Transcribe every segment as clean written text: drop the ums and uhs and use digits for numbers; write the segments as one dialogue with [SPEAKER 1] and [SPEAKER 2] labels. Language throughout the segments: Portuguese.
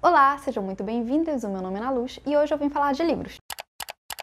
[SPEAKER 1] Olá, sejam muito bem-vindos, o meu nome é Ana Luz e hoje eu vim falar de livros.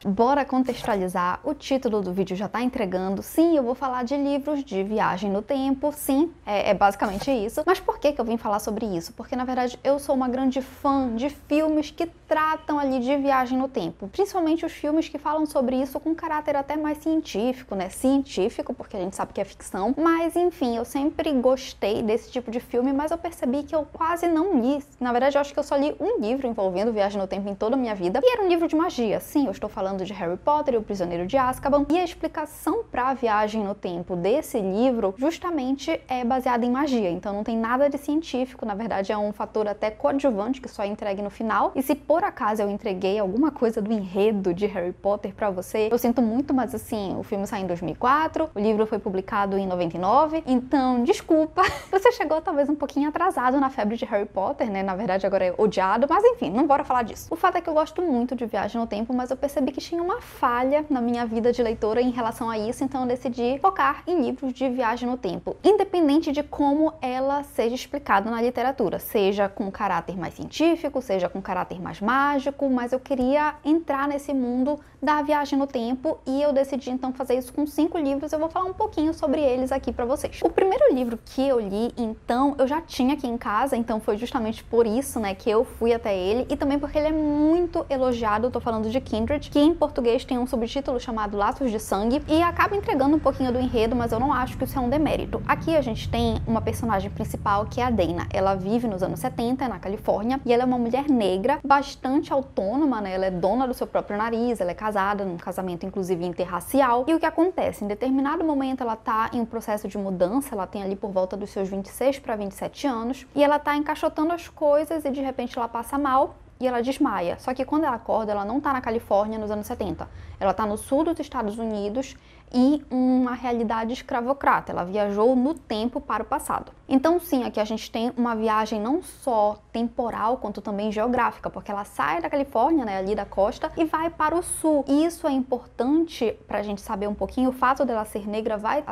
[SPEAKER 1] Bora contextualizar, o título do vídeo já tá entregando. Sim, eu vou falar de livros de viagem no tempo, sim, é basicamente isso. Mas por que eu vim falar sobre isso? Porque na verdade eu sou uma grande fã de filmes que tratam ali de viagem no tempo, principalmente os filmes que falam sobre isso com caráter até mais científico, né? Científico, porque a gente sabe que é ficção, mas enfim, eu sempre gostei desse tipo de filme, mas eu percebi que eu quase não li. Na verdade, eu acho que eu só li um livro envolvendo viagem no tempo em toda a minha vida, e era um livro de magia. Sim, eu estou falando de Harry Potter e o Prisioneiro de Azkaban, e a explicação para a viagem no tempo desse livro justamente é baseada em magia, então não tem nada de científico, na verdade é um fator até coadjuvante que só é entregue no final, e se por acaso eu entreguei alguma coisa do enredo de Harry Potter para você, eu sinto muito, mas assim, o filme saiu em 2004, o livro foi publicado em 99, então desculpa, você chegou talvez um pouquinho atrasado na febre de Harry Potter, né, na verdade agora é odiado, mas enfim, não bora falar disso. O fato é que eu gosto muito de viagem no tempo, mas eu percebi que tinha uma falha na minha vida de leitora em relação a isso, então eu decidi focar em livros de viagem no tempo, independente de como ela seja explicada na literatura, seja com caráter mais científico, seja com caráter mais mágico, mas eu queria entrar nesse mundo da viagem no tempo e eu decidi então fazer isso com 5 livros. Eu vou falar um pouquinho sobre eles aqui pra vocês. O primeiro livro que eu li, então, eu já tinha aqui em casa, então foi justamente por isso, né, que eu fui até ele, e também porque ele é muito elogiado. Eu tô falando de Kindred, que em português tem um subtítulo chamado Laços de Sangue, e acaba entregando um pouquinho do enredo, mas eu não acho que isso é um demérito. Aqui a gente tem uma personagem principal que é a Dana. Ela vive nos anos 70 na Califórnia, e ela é uma mulher negra, bastante autônoma, né, ela é dona do seu próprio nariz, ela é casada, num casamento inclusive interracial, e o que acontece? Em determinado momento ela tá em um processo de mudança, ela tem ali por volta dos seus 26 para 27 anos, e ela tá encaixotando as coisas e de repente ela passa mal, e ela desmaia. Só que quando ela acorda, ela não tá na Califórnia nos anos 70. Ela tá no sul dos Estados Unidos e uma realidade escravocrata. Ela viajou no tempo para o passado. Então sim, aqui a gente tem uma viagem não só temporal, quanto também geográfica, porque ela sai da Califórnia, né, ali da costa, e vai para o sul. E isso é importante pra gente saber um pouquinho. O fato dela ser negra vai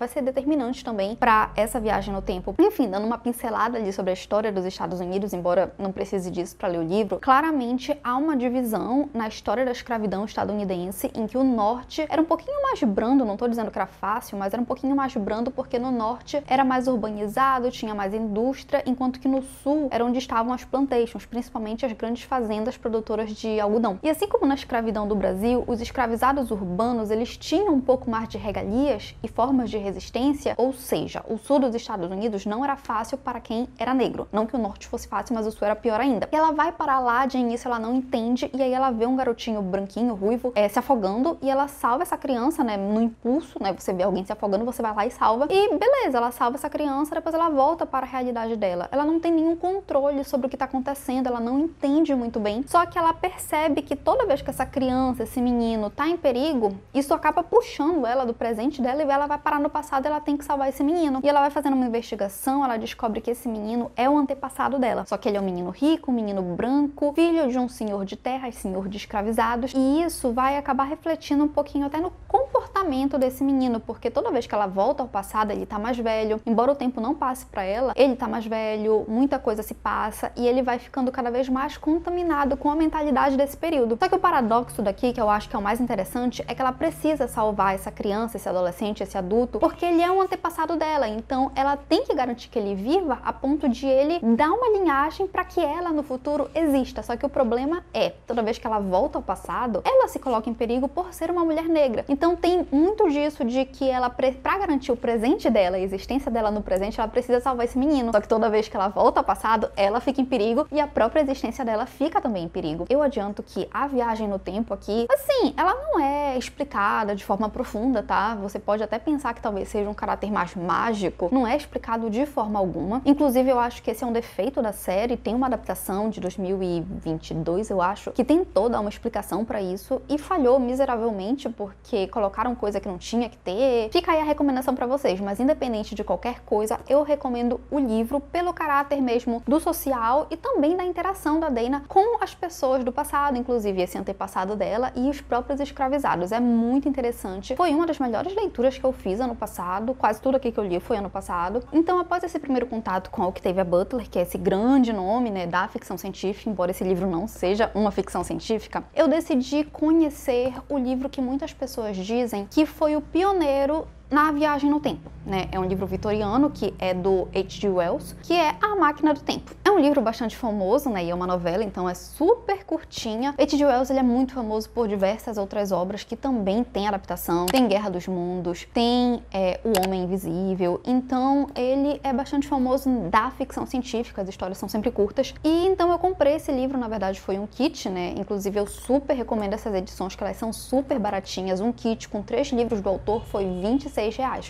[SPEAKER 1] ser determinante também para essa viagem no tempo. Enfim, dando uma pincelada ali sobre a história dos Estados Unidos, embora não precise disso para ler o livro, claramente há uma divisão na história da escravidão estadunidense em que o norte era um pouquinho mais brando, não tô dizendo que era fácil, mas era um pouquinho mais brando porque no norte era mais urbanizado, tinha mais indústria, enquanto que no sul era onde estavam as plantations, principalmente as grandes fazendas produtoras de algodão. E assim como na escravidão do Brasil, os escravizados urbanos, eles tinham um pouco mais de regalias e formas de resistência, ou seja, o sul dos Estados Unidos não era fácil para quem era negro. Não que o norte fosse fácil, mas o sul era pior ainda. E ela vai para lá, de início ela não entende, e aí ela vê um garotinho branquinho, ruivo, se afogando, e ela salva essa criança, né, no impulso, né, você vê alguém se afogando, você vai lá e salva, e beleza, ela salva essa criança, depois ela volta para a realidade dela. Ela não tem nenhum controle sobre o que tá acontecendo, ela não entende muito bem, só que ela percebe que toda vez que essa criança, esse menino tá em perigo, isso acaba puxando ela do presente dela e ela vai parar no passado, ela tem que salvar esse menino. E ela vai fazendo uma investigação, ela descobre que esse menino é o antepassado dela, só que ele é um menino rico, um menino branco, filho de um senhor de terras, senhor de escravizados, e isso vai acabar refletindo um pouquinho até no comportamento desse menino, porque toda vez que ela volta ao passado, ele tá mais velho, embora o tempo não passe pra ela, ele tá mais velho, muita coisa se passa, e ele vai ficando cada vez mais contaminado com a mentalidade desse período. Só que o paradoxo daqui, que eu acho que é o mais interessante, é que ela precisa salvar essa criança, esse adolescente, esse adulto, porque ele é um antepassado dela, então ela tem que garantir que ele viva a ponto de ele dar uma linhagem para que ela no futuro exista. Só que o problema é, toda vez que ela volta ao passado, ela se coloca em perigo por ser uma mulher negra. Então tem muito disso de que ela, pra garantir o presente dela, a existência dela no presente, ela precisa salvar esse menino. Só que toda vez que ela volta ao passado, ela fica em perigo e a própria existência dela fica também em perigo. Eu adianto que a viagem no tempo aqui, assim, ela não é explicada de forma profunda, tá? Você pode até pensar que talvez seja um caráter mais mágico, não é explicado de forma alguma. Inclusive, eu acho que esse é um defeito da série. Tem uma adaptação de 2022, eu acho, que tentou dar uma explicação pra isso e falhou miseravelmente porque colocaram coisa que não tinha que ter. Fica aí a recomendação pra vocês, mas independente de qualquer coisa, eu recomendo o livro pelo caráter mesmo do social e também da interação da Dana com as pessoas do passado, inclusive esse antepassado dela e os próprios escravizados. É muito interessante. Foi uma das melhores leituras que eu fiz ano passado. Quase tudo aqui que eu li foi ano passado. Então, após esse primeiro contato com a Octavia Butler, que é esse grande nome, né, da ficção científica, embora esse livro não seja uma ficção científica, eu decidi conhecer o livro que muitas pessoas dizem que foi o pioneiro na viagem no tempo, né? É um livro vitoriano que é do H.G. Wells, que é A Máquina do Tempo. É um livro bastante famoso, né? E é uma novela, então é super curtinha. H.G. Wells, ele é muito famoso por diversas outras obras que também tem adaptação. Tem Guerra dos Mundos, tem O Homem Invisível. Então, ele é bastante famoso da ficção científica, as histórias são sempre curtas. E então eu comprei esse livro, na verdade foi um kit, né? Inclusive eu super recomendo essas edições, que elas são super baratinhas. Um kit com 3 livros do autor foi R$26.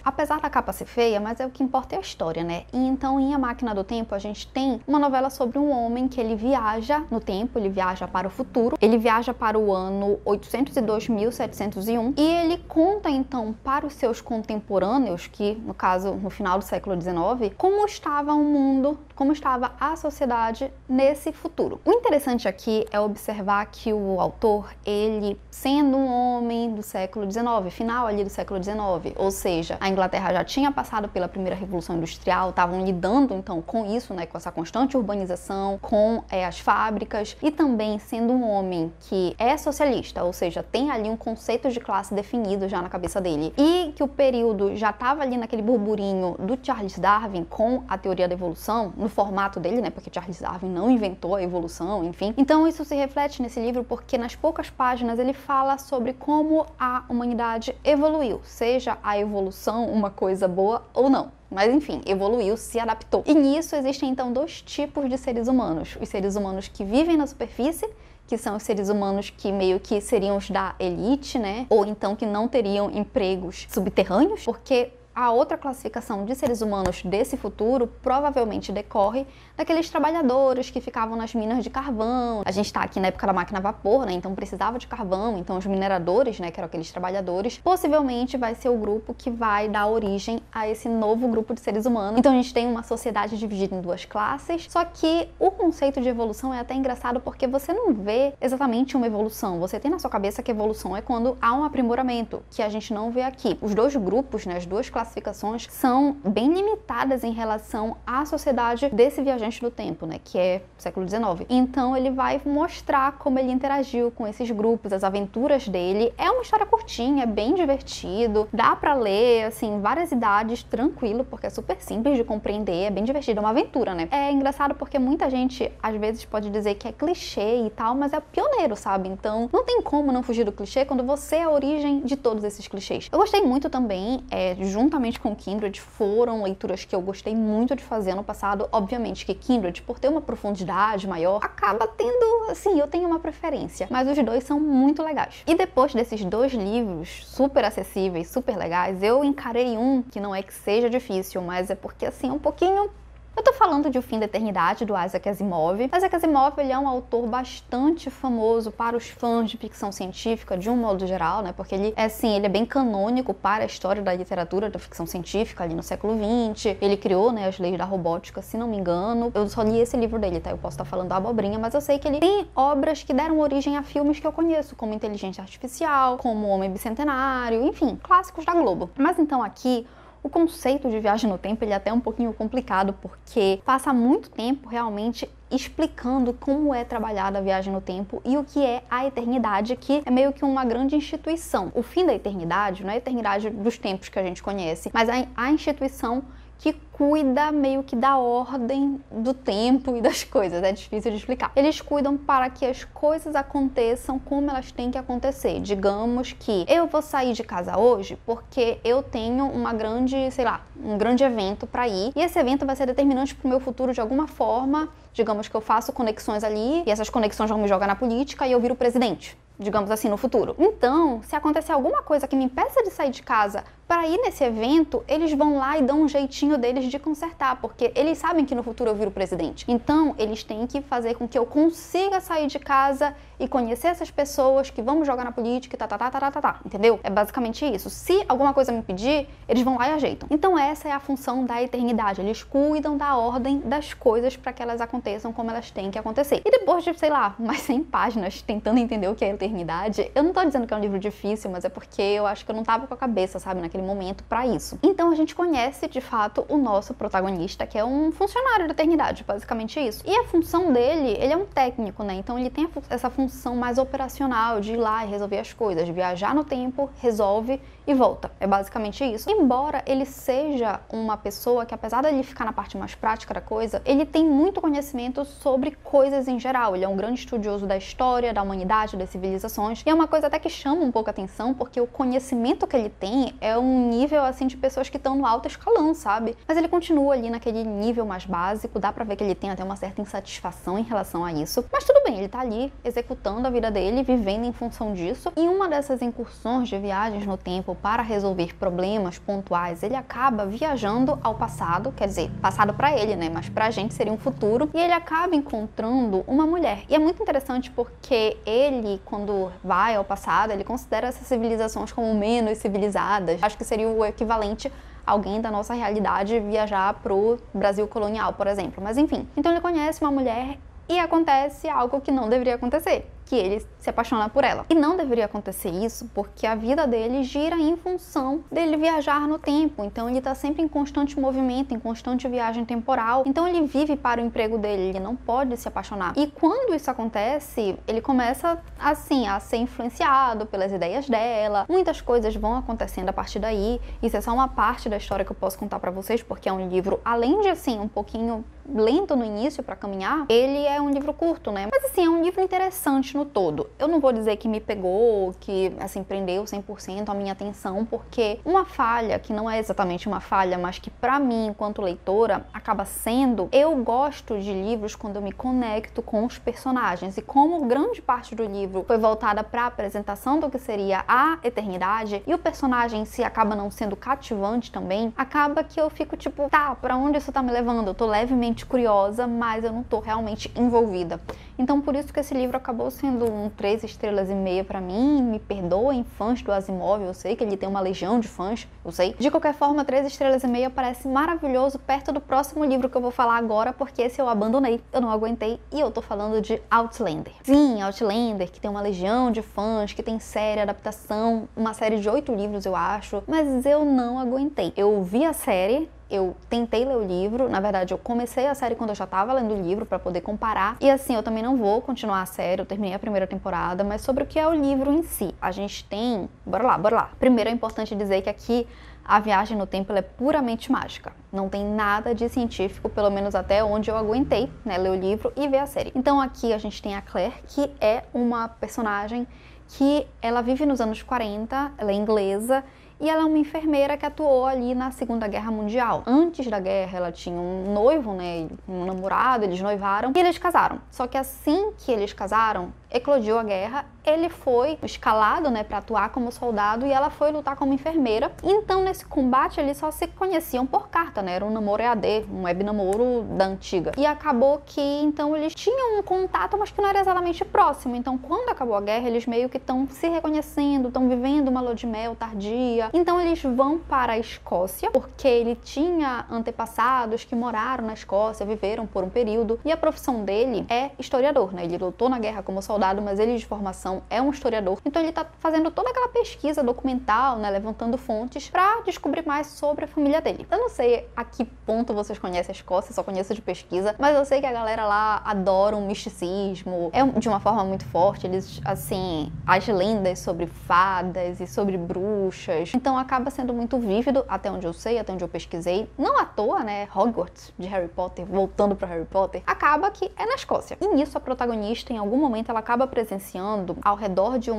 [SPEAKER 1] Apesar da capa ser feia, mas é o que importa é a história, né? E então, em A Máquina do Tempo, a gente tem uma novela sobre um homem que ele viaja no tempo, ele viaja para o futuro, ele viaja para o ano 802.701 e ele conta, então, para os seus contemporâneos, que, no caso, no final do século XIX, como estava o mundo, como estava a sociedade nesse futuro. O interessante aqui é observar que o autor, ele, sendo um homem do século XIX, final ali do século XIX, ou seja, a Inglaterra já tinha passado pela primeira Revolução Industrial, estavam lidando então com isso, né, com essa constante urbanização, com as fábricas, e também sendo um homem que é socialista, ou seja, tem ali um conceito de classe definido já na cabeça dele, e que o período já estava ali naquele burburinho do Charles Darwin com a teoria da evolução, no formato dele, né, porque Charles Darwin não inventou a evolução, enfim. Então isso se reflete nesse livro porque nas poucas páginas ele fala sobre como a humanidade evoluiu, seja a evolução uma coisa boa ou não. Mas enfim, evoluiu, se adaptou. E nisso existem então 2 tipos de seres humanos. Os seres humanos que vivem na superfície, que são os seres humanos que meio que seriam os da elite, né? Ou então que não teriam empregos subterrâneos, porque a outra classificação de seres humanos desse futuro provavelmente decorre daqueles trabalhadores que ficavam nas minas de carvão. A gente está aqui na época da máquina a vapor, né? Então precisava de carvão, então os mineradores, né, que eram aqueles trabalhadores, possivelmente vai ser o grupo que vai dar origem a esse novo grupo de seres humanos. Então a gente tem uma sociedade dividida em 2 classes, só que o conceito de evolução é até engraçado porque você não vê exatamente uma evolução. Você tem na sua cabeça que evolução é quando há um aprimoramento, que a gente não vê aqui. Os 2 grupos, né, as 2 classificações são bem limitadas em relação à sociedade desse viajante do tempo, né, que é o século XIX. Então ele vai mostrar como ele interagiu com esses grupos, as aventuras dele. É uma história curtinha, é bem divertido, dá pra ler, assim, várias idades, tranquilo, porque é super simples de compreender, é bem divertido, é uma aventura, né. É engraçado porque muita gente, às vezes, pode dizer que é clichê e tal, mas é pioneiro, sabe? Então não tem como não fugir do clichê quando você é a origem de todos esses clichês. Eu gostei muito também, juntamente com Kindred, foram leituras que eu gostei muito de fazer no passado. Obviamente que Kindred, por ter uma profundidade maior, acaba tendo, assim, eu tenho uma preferência, mas os 2 são muito legais. E depois desses 2 livros super acessíveis, super legais, eu encarei um que não é que seja difícil, mas é porque, assim, é um pouquinho... Eu tô falando de O Fim da Eternidade, do Isaac Asimov. Isaac Asimov, ele é um autor bastante famoso para os fãs de ficção científica, de um modo geral, né? Porque ele é bem canônico para a história da literatura da ficção científica ali no século XX. Ele criou, né, as leis da robótica, se não me engano. Eu só li esse livro dele, tá? Eu posso estar falando abobrinha, mas eu sei que ele tem obras que deram origem a filmes que eu conheço, como Inteligência Artificial, como O Homem Bicentenário, enfim, clássicos da Globo. Mas então aqui, o conceito de viagem no tempo ele é até um pouquinho complicado, porque passa muito tempo realmente explicando como é trabalhada a viagem no tempo e o que é a eternidade, que é meio que uma grande instituição. O fim da eternidade não é a eternidade dos tempos que a gente conhece, mas a instituição que cuida meio que da ordem do tempo e das coisas, é difícil de explicar. Eles cuidam para que as coisas aconteçam como elas têm que acontecer. Digamos que eu vou sair de casa hoje porque eu tenho uma grande, sei lá, um grande evento para ir, e esse evento vai ser determinante para o meu futuro de alguma forma. Digamos que eu faço conexões ali, e essas conexões vão me jogar na política e eu viro presidente, digamos assim, no futuro. Então, se acontecer alguma coisa que me impeça de sair de casa para ir nesse evento, eles vão lá e dão um jeitinho deles de consertar, porque eles sabem que no futuro eu viro presidente. Então, eles têm que fazer com que eu consiga sair de casa e conhecer essas pessoas que vamos jogar na política e tá, entendeu? É basicamente isso. Se alguma coisa me pedir, eles vão lá e ajeitam. Então essa é a função da eternidade. Eles cuidam da ordem das coisas para que elas aconteçam como elas têm que acontecer. E depois de, sei lá, mais 100 páginas tentando entender o que é eternidade, eu não tô dizendo que é um livro difícil, mas é porque eu acho que eu não tava com a cabeça, sabe, naquele momento pra isso. Então a gente conhece, de fato, o nosso protagonista, que é um funcionário da eternidade, basicamente isso. E a função dele, ele é um técnico, né? Então ele tem essa função mais operacional de ir lá e resolver as coisas, viajar no tempo, resolve e volta. É basicamente isso. Embora ele seja uma pessoa que, apesar de ele ficar na parte mais prática da coisa, ele tem muito conhecimento sobre coisas em geral. Ele é um grande estudioso da história, da humanidade, das civilizações. E é uma coisa até que chama um pouco a atenção, porque o conhecimento que ele tem é um nível, assim, de pessoas que estão no alto escalão, sabe? Mas ele continua ali naquele nível mais básico, dá pra ver que ele tem até uma certa insatisfação em relação a isso. Mas tudo bem, ele tá ali executando a vida dele, vivendo em função disso. E uma dessas incursões de viagens no tempo para resolver problemas pontuais, ele acaba viajando ao passado, quer dizer, passado pra ele, né? Mas pra gente seria um futuro. E ele acaba encontrando uma mulher. E é muito interessante porque ele, quando vai ao passado, ele considera essas civilizações como menos civilizadas. Acho que seria o equivalente alguém da nossa realidade viajar pro Brasil colonial, por exemplo. Mas enfim, então ele conhece uma mulher e acontece algo que não deveria acontecer, que ele se apaixona por ela. E não deveria acontecer isso porque a vida dele gira em função dele viajar no tempo. Então ele tá sempre em constante movimento, em constante viagem temporal. Então ele vive para o emprego dele, ele não pode se apaixonar. E quando isso acontece, ele começa, assim, a ser influenciado pelas ideias dela. Muitas coisas vão acontecendo a partir daí. Isso é só uma parte da história que eu posso contar pra vocês, porque é um livro, além de, assim, um pouquinho lento no início pra caminhar, ele é um livro curto, né? Mas, assim, é um livro interessante no todo. Eu não vou dizer que me pegou, que, assim, prendeu 100% a minha atenção, porque uma falha, que não é exatamente uma falha, mas que pra mim, enquanto leitora, acaba sendo, eu gosto de livros quando eu me conecto com os personagens. E como grande parte do livro foi voltada pra apresentação do que seria a eternidade, e o personagem em si acaba não sendo cativante também, acaba que eu fico tipo, tá, pra onde isso tá me levando? Eu tô levemente curiosa, mas eu não tô realmente envolvida. Então por isso que esse livro acabou sendo um 3 estrelas e meia pra mim. Me perdoem, fãs do Asimov, eu sei que ele tem uma legião de fãs, eu sei. De qualquer forma, 3 estrelas e meia parece maravilhoso perto do próximo livro que eu vou falar agora, porque esse eu abandonei, eu não aguentei, e eu tô falando de Outlander. Sim, Outlander, que tem uma legião de fãs, que tem série, adaptação, uma série de 8 livros, eu acho, mas eu não aguentei. Eu vi a série, eu tentei ler o livro, na verdade eu comecei a série quando eu já tava lendo o livro pra poder comparar, e assim, eu também não vou continuar a série, eu terminei a primeira temporada, mas sobre o que é o livro em si, a gente tem... Bora lá. Primeiro é importante dizer que aqui a viagem no tempo ela é puramente mágica, não tem nada de científico, pelo menos até onde eu aguentei, né, ler o livro e ver a série. Então aqui a gente tem a Claire, que é uma personagem que ela vive nos anos 40, ela é inglesa, e ela é uma enfermeira que atuou ali na Segunda Guerra Mundial. Antes da guerra, ela tinha um noivo, né, um namorado, eles noivaram e eles casaram. Só que assim que eles casaram, eclodiu a guerra, ele foi escalado, né, para atuar como soldado e ela foi lutar como enfermeira. Então, nesse combate, eles só se conheciam por carta, né, era um namoro EAD, um web namoro da antiga. E acabou que, então, eles tinham um contato, mas que não era exatamente próximo. Então, quando acabou a guerra, eles meio que estão se reconhecendo, estão vivendo uma lua de mel tardia. Então, eles vão para a Escócia, porque ele tinha antepassados que moraram na Escócia, viveram por um período, e a profissão dele é historiador, né, ele lutou na guerra como soldado, mas ele de formação é um historiador. Então ele tá fazendo toda aquela pesquisa documental, né, levantando fontes pra descobrir mais sobre a família dele. Eu não sei a que ponto vocês conhecem a Escócia, só conheço de pesquisa, mas eu sei que a galera lá adora um misticismo, é de uma forma muito forte, eles, assim, as lendas sobre fadas e sobre bruxas, então acaba sendo muito vívido, até onde eu sei, até onde eu pesquisei. Não à toa, né, Hogwarts, de Harry Potter, voltando pra Harry Potter, acaba que é na Escócia. E nisso a protagonista, em algum momento, ela acaba presenciando ao redor de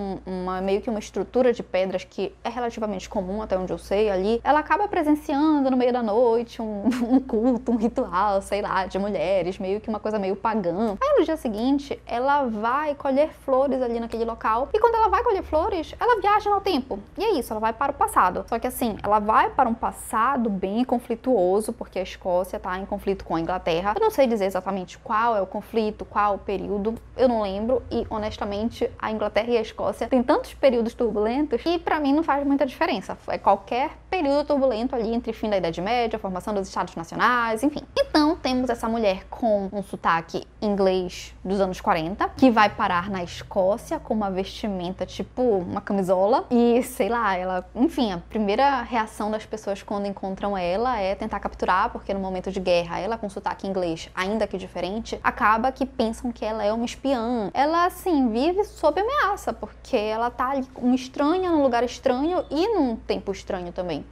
[SPEAKER 1] meio que uma estrutura de pedras que é relativamente comum, até onde eu sei, ali. Ela acaba presenciando no meio da noite um culto, um ritual, sei lá, de mulheres, meio que uma coisa meio pagã. Aí no dia seguinte, ela vai colher flores ali naquele local, e quando ela vai colher flores, ela viaja no tempo. E é isso, ela vai para o passado. Só que assim, ela vai para um passado bem conflituoso, porque a Escócia tá em conflito com a Inglaterra. Eu não sei dizer exatamente qual é o conflito, qual o período, eu não lembro, e honestamente a Inglaterra e a Escócia têm tantos períodos turbulentos que pra mim não faz muita diferença. É qualquer período turbulento ali entre fim da Idade Média, a formação dos Estados Nacionais, enfim. Então temos essa mulher com um sotaque inglês dos anos 40, que vai parar na Escócia com uma vestimenta tipo uma camisola e sei lá, ela, enfim, a primeira reação das pessoas quando encontram ela é tentar capturar, porque no momento de guerra, ela com sotaque inglês, ainda que diferente, acaba que pensam que ela é uma espiã. Ela, assim, vive sob ameaça, porque ela tá ali uma estranha num lugar estranho e num tempo estranho também.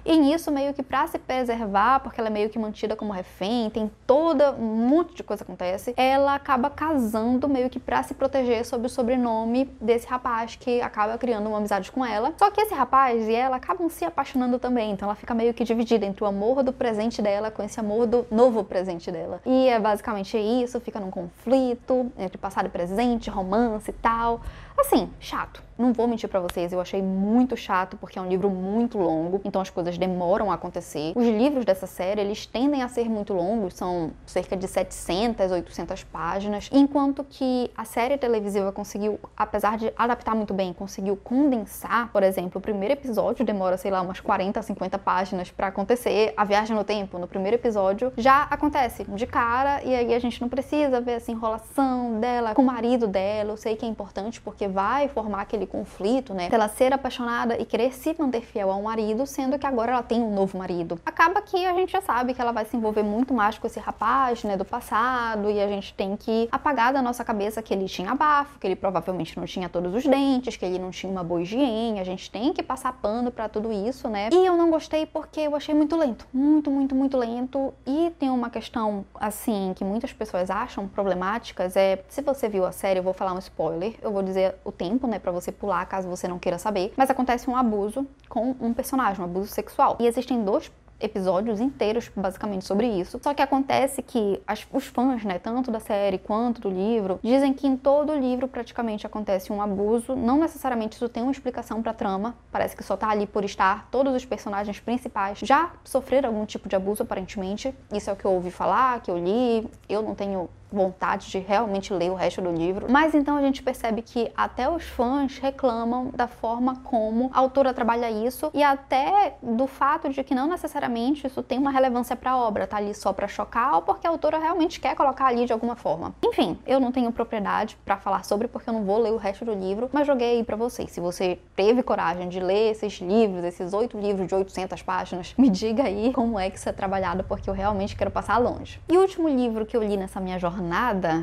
[SPEAKER 1] E nisso, meio que pra se preservar, porque ela é meio que mantida como refém, tem toda um monte de coisa que acontece, ela acaba casando meio que pra se proteger sob o sobrenome desse rapaz que acaba criando uma amizade com ela. Só que esse rapaz e ela acabam se apaixonando também, então ela fica meio que dividida entre o amor do presente dela com esse amor do novo presente dela. E é basicamente isso, fica num conflito entre passado e presente, romance e tal. Assim, chato. Não vou mentir pra vocês, eu achei muito chato porque é um livro muito longo, então as coisas demoram a acontecer. Os livros dessa série, eles tendem a ser muito longos, são cerca de 700, 800 páginas, enquanto que a série televisiva conseguiu, apesar de adaptar muito bem, conseguiu condensar. Por exemplo, o primeiro episódio demora, sei lá, umas 40, 50 páginas pra acontecer. A viagem no tempo, no primeiro episódio, já acontece de cara, e aí a gente não precisa ver essa enrolação dela com o marido dela. Eu sei que é importante porque vai formar aquele conflito, né? Ela ser apaixonada e querer se manter fiel ao marido, sendo que agora ela tem um novo marido. Acaba que a gente já sabe que ela vai se envolver muito mais com esse rapaz, né, do passado, e a gente tem que apagar da nossa cabeça que ele tinha bafo, que ele provavelmente não tinha todos os dentes, que ele não tinha uma boa higiene. A gente tem que passar pano pra tudo isso, né? E eu não gostei porque eu achei muito lento. Muito lento. E tem uma questão, assim, que muitas pessoas acham problemáticas, se você viu a série, eu vou falar um spoiler, eu vou dizer o tempo, né, pra você pular caso você não queira saber, mas acontece um abuso com um personagem, um abuso sexual. E existem 2 episódios inteiros basicamente sobre isso. Só que acontece que os fãs, né, tanto da série quanto do livro, dizem que em todo o livro praticamente acontece um abuso. Não necessariamente isso tem uma explicação pra trama, parece que só tá ali por estar. Todos os personagens principais já sofreram algum tipo de abuso, aparentemente. Isso é o que eu ouvi falar, que eu li. Eu não tenho vontade de realmente ler o resto do livro, mas então a gente percebe que até os fãs reclamam da forma como a autora trabalha isso e até do fato de que não necessariamente isso tem uma relevância para a obra, tá ali só para chocar ou porque a autora realmente quer colocar ali de alguma forma. Enfim, eu não tenho propriedade para falar sobre porque eu não vou ler o resto do livro, mas joguei aí para vocês. Se você teve coragem de ler esses livros, esses 8 livros de 800 páginas, me diga aí como é que isso é trabalhado, porque eu realmente quero passar longe. E o último livro que eu li nessa minha jornada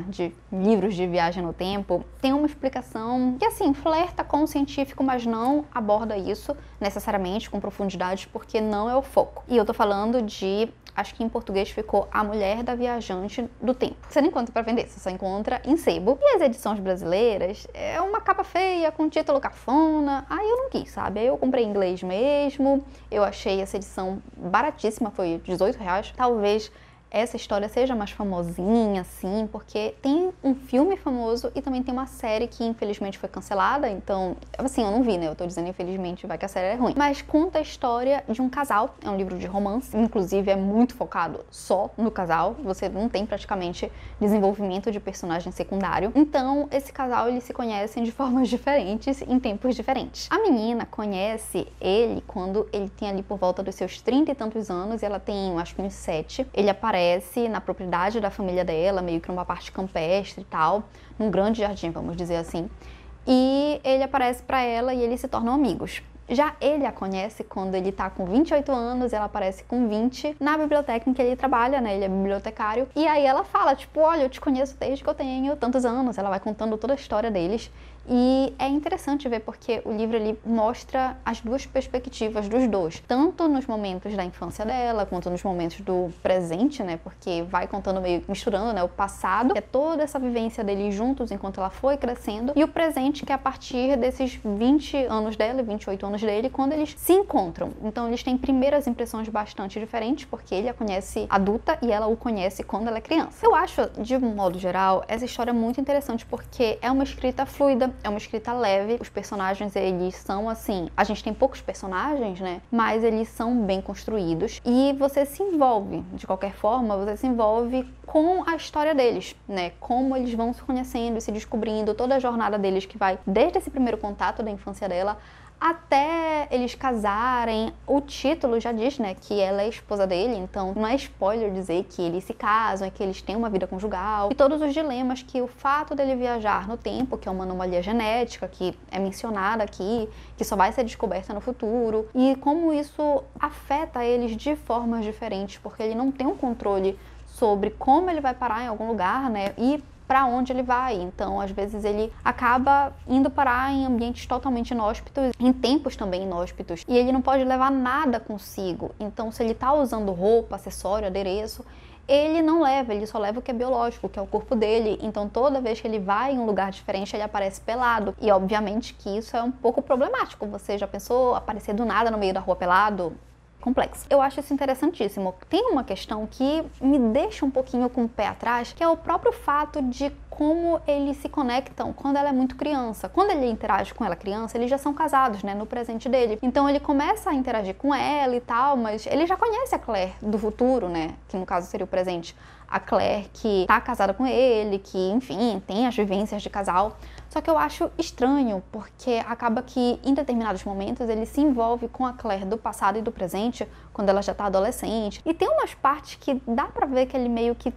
[SPEAKER 1] de livros de viagem no tempo tem uma explicação que, assim, flerta com o científico, mas não aborda isso necessariamente com profundidade, porque não é o foco. E eu tô falando de, acho que em português ficou A Mulher da Viajante do Tempo. Você não encontra pra vender, você só encontra em sebo. E as edições brasileiras é uma capa feia, com título cafona. Aí eu não quis, sabe? Aí eu comprei em inglês mesmo. Eu achei essa edição baratíssima, foi R$18. Talvez essa história seja mais famosinha, assim, porque tem um filme famoso e também tem uma série que infelizmente foi cancelada, então, assim, eu não vi, né? Eu tô dizendo infelizmente, vai que a série é ruim. Mas conta a história de um casal, é um livro de romance, inclusive é muito focado só no casal, você não tem praticamente desenvolvimento de personagem secundário. Então, esse casal, eles se conhecem de formas diferentes, em tempos diferentes. A menina conhece ele quando ele tem ali por volta dos seus 30 e tantos anos, e ela tem, acho que uns 7. Ele aparece na propriedade da família dela, meio que numa parte campestre e tal, num grande jardim, vamos dizer assim. E ele aparece pra ela e eles se tornam amigos. Já ele a conhece quando ele tá com 28 anos, ela aparece com 20 na biblioteca em que ele trabalha, né? Ele é bibliotecário. E aí ela fala, tipo, olha, eu te conheço desde que eu tenho tantos anos. Ela vai contando toda a história deles. E é interessante ver porque o livro ele mostra as duas perspectivas dos dois, tanto nos momentos da infância dela, quanto nos momentos do presente, né? Porque vai contando meio misturando, né? O passado, que é toda essa vivência deles juntos enquanto ela foi crescendo, e o presente, que é a partir desses 20 anos dela, 28 anos dele quando eles se encontram. Então eles têm primeiras impressões bastante diferentes, porque ele a conhece adulta e ela o conhece quando ela é criança. Eu acho, de um modo geral, essa história muito interessante, porque é uma escrita fluida, é uma escrita leve, os personagens, eles são assim, a gente tem poucos personagens, né, mas eles são bem construídos e você se envolve, de qualquer forma, você se envolve com a história deles, né, como eles vão se conhecendo e se descobrindo, toda a jornada deles que vai desde esse primeiro contato da infância dela até eles casarem. O título já diz, né, que ela é esposa dele, então não é spoiler dizer que eles se casam, é que eles têm uma vida conjugal, e todos os dilemas que o fato dele viajar no tempo, que é uma anomalia genética, que é mencionada aqui, que só vai ser descoberta no futuro, e como isso afeta eles de formas diferentes, porque ele não tem um controle sobre como ele vai parar em algum lugar, né, e para onde ele vai. Então, às vezes ele acaba indo parar em ambientes totalmente inóspitos, em tempos também inóspitos, e ele não pode levar nada consigo. Então, se ele tá usando roupa, acessório, adereço, ele não leva, ele só leva o que é biológico, que é o corpo dele. Então, toda vez que ele vai em um lugar diferente, ele aparece pelado. E, obviamente, que isso é um pouco problemático. Você já pensou aparecer do nada no meio da rua pelado? Complexo. Eu acho isso interessantíssimo. Tem uma questão que me deixa um pouquinho com o pé atrás, que é o próprio fato de como eles se conectam quando ela é muito criança. Quando ele interage com ela criança, eles já são casados, né, no presente dele. Então ele começa a interagir com ela e tal, mas ele já conhece a Claire do futuro, né, que no caso seria o presente. A Claire que tá casada com ele, que, enfim, tem as vivências de casal. Só que eu acho estranho, porque acaba que em determinados momentos ele se envolve com a Claire do passado e do presente, quando ela já tá adolescente. E tem umas partes que dá pra ver que ele meio que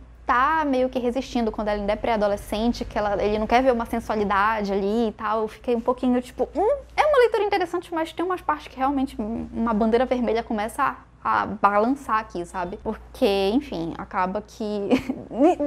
[SPEAKER 1] resistindo quando ela ainda é pré-adolescente, que ele não quer ver uma sensualidade ali e tal. Eu fiquei um pouquinho tipo, é uma leitura interessante, mas tem umas partes que realmente uma bandeira vermelha começa a balançar aqui, sabe? Porque, enfim, acaba que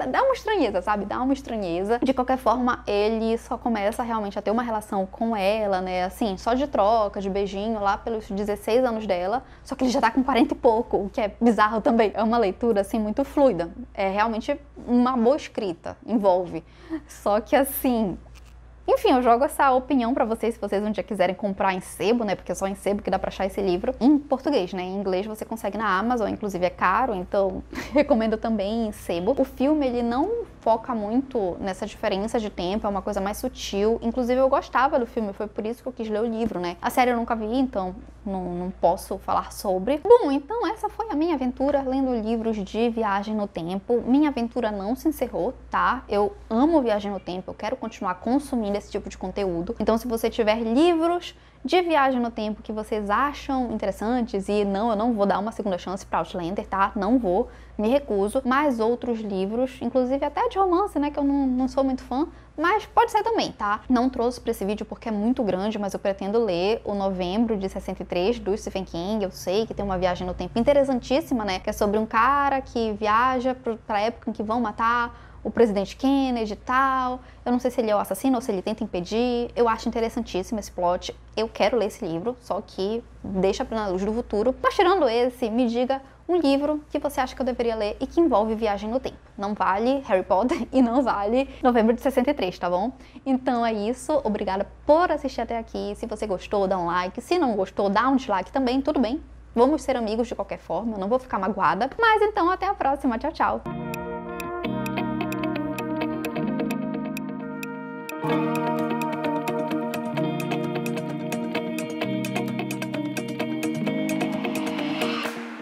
[SPEAKER 1] dá uma estranheza, sabe? Dá uma estranheza. De qualquer forma, ele só começa realmente a ter uma relação com ela, né? Assim, só de troca, de beijinho, lá pelos 16 anos dela. Só que ele já tá com 40 e pouco, o que é bizarro também. É uma leitura, assim, muito fluida. É realmente uma boa escrita, envolve. Só que, assim... Enfim, eu jogo essa opinião pra vocês, se vocês um dia quiserem comprar em sebo, né, porque é só em sebo que dá pra achar esse livro, em português, né, em inglês você consegue na Amazon, inclusive é caro, então recomendo também em sebo. O filme, ele não foca muito nessa diferença de tempo, é uma coisa mais sutil, inclusive eu gostava do filme, foi por isso que eu quis ler o livro, né. A série eu nunca vi, então não posso falar sobre. Bom, então essa foi a minha aventura lendo livros de viagem no tempo. Minha aventura não se encerrou, tá? Eu amo viagem no tempo, eu quero continuar consumindo esse tipo de conteúdo. Então, se você tiver livros de viagem no tempo que vocês acham interessantes, e não, eu não vou dar uma segunda chance para Outlander, tá? Não vou, me recuso. Mais outros livros, inclusive até de romance, né, que eu não sou muito fã, mas pode ser também, tá? Não trouxe pra esse vídeo porque é muito grande, mas eu pretendo ler o Novembro de 63 do Stephen King. Eu sei que tem uma viagem no tempo interessantíssima, né, que é sobre um cara que viaja pra época em que vão matar o presidente Kennedy e tal. Eu não sei se ele é o assassino ou se ele tenta impedir. Eu acho interessantíssimo esse plot. Eu quero ler esse livro, só que deixa pra Na Luz do Futuro. Mas tirando esse, me diga um livro que você acha que eu deveria ler e que envolve viagem no tempo. Não vale Harry Potter e não vale Novembro de 63, tá bom? Então é isso. Obrigada por assistir até aqui. Se você gostou, dá um like. Se não gostou, dá um dislike também, tudo bem. Vamos ser amigos de qualquer forma, eu não vou ficar magoada. Mas então, até a próxima. Tchau, tchau.